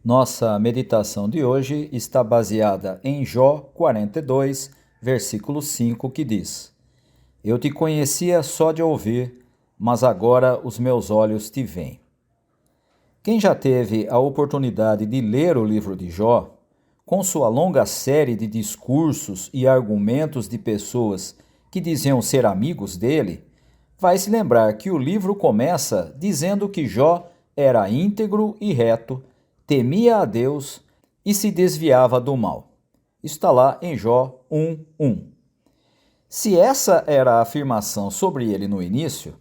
Nossa meditação de hoje está baseada em Jó 42, versículo 5, que diz: Eu te conhecia só de ouvir, mas agora os meus olhos te veem. Quem já teve a oportunidade de ler o livro de Jó, com sua longa série de discursos e argumentos de pessoas que diziam ser amigos dele, vai se lembrar que o livro começa dizendo que Jó era íntegro e reto, temia a Deus e se desviava do mal. Está lá em Jó 1:1. Se essa era a afirmação sobre ele no início,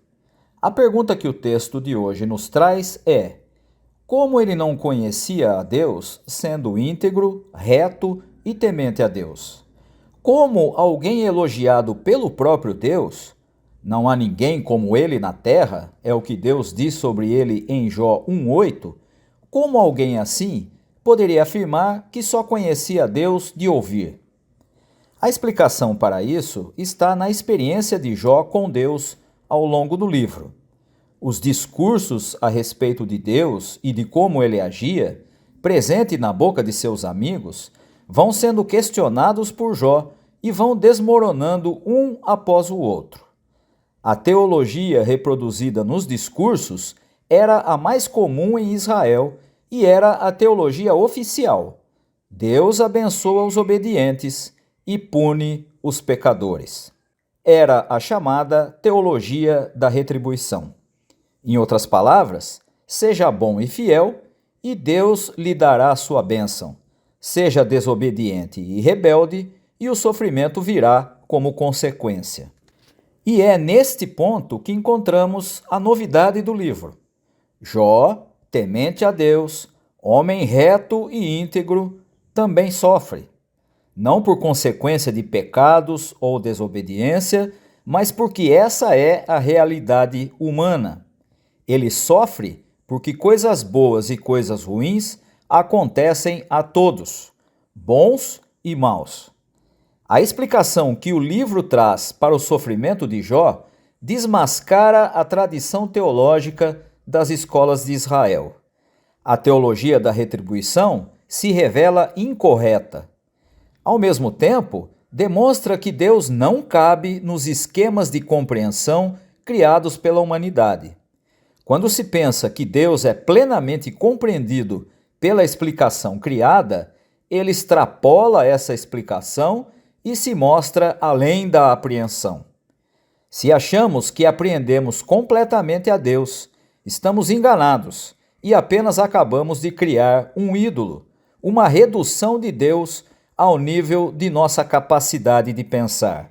a pergunta que o texto de hoje nos traz é: como ele não conhecia a Deus, sendo íntegro, reto e temente a Deus? Como alguém elogiado pelo próprio Deus, não há ninguém como ele na terra, é o que Deus diz sobre ele em Jó 1:8, como alguém assim poderia afirmar que só conhecia Deus de ouvir? A explicação para isso está na experiência de Jó com Deus ao longo do livro. Os discursos a respeito de Deus e de como ele agia, presente na boca de seus amigos, vão sendo questionados por Jó e vão desmoronando um após o outro. A teologia reproduzida nos discursos era a mais comum em Israel e era a teologia oficial. Deus abençoa os obedientes e pune os pecadores. Era a chamada teologia da retribuição. Em outras palavras, seja bom e fiel, e Deus lhe dará a sua bênção. Seja desobediente e rebelde, e o sofrimento virá como consequência. E é neste ponto que encontramos a novidade do livro. Jó, temente a Deus, homem reto e íntegro, também sofre. Não por consequência de pecados ou desobediência, mas porque essa é a realidade humana. Ele sofre porque coisas boas e coisas ruins acontecem a todos, bons e maus. A explicação que o livro traz para o sofrimento de Jó desmascara a tradição teológica das escolas de Israel. A teologia da retribuição se revela incorreta. Ao mesmo tempo, demonstra que Deus não cabe nos esquemas de compreensão criados pela humanidade. Quando se pensa que Deus é plenamente compreendido pela explicação criada, ele extrapola essa explicação e se mostra além da apreensão. Se achamos que apreendemos completamente a Deus, estamos enganados e apenas acabamos de criar um ídolo, uma redução de Deus ao nível de nossa capacidade de pensar.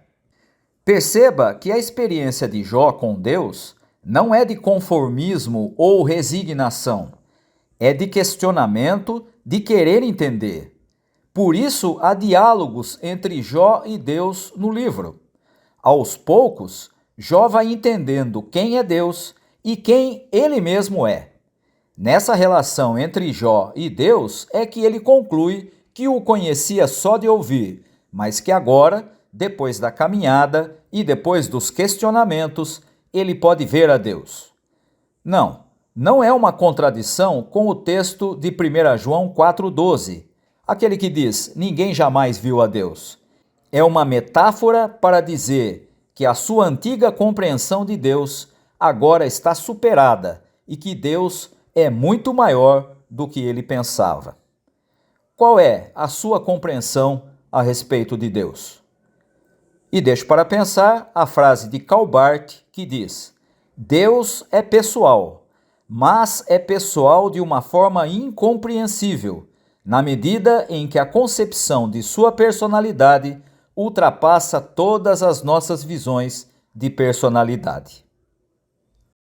Perceba que a experiência de Jó com Deus não é de conformismo ou resignação, é de questionamento, de querer entender. Por isso, há diálogos entre Jó e Deus no livro. Aos poucos, Jó vai entendendo quem é Deus e quem ele mesmo é. Nessa relação entre Jó e Deus é que ele conclui que o conhecia só de ouvir, mas que agora, depois da caminhada e depois dos questionamentos, ele pode ver a Deus. Não é uma contradição com o texto de 1 João 4,12, aquele que diz: ninguém jamais viu a Deus. É uma metáfora para dizer que a sua antiga compreensão de Deus agora está superada e que Deus é muito maior do que ele pensava. Qual é a sua compreensão a respeito de Deus? E deixo para pensar a frase de Karl Barth que diz: Deus é pessoal, mas é pessoal de uma forma incompreensível, na medida em que a concepção de sua personalidade ultrapassa todas as nossas visões de personalidade.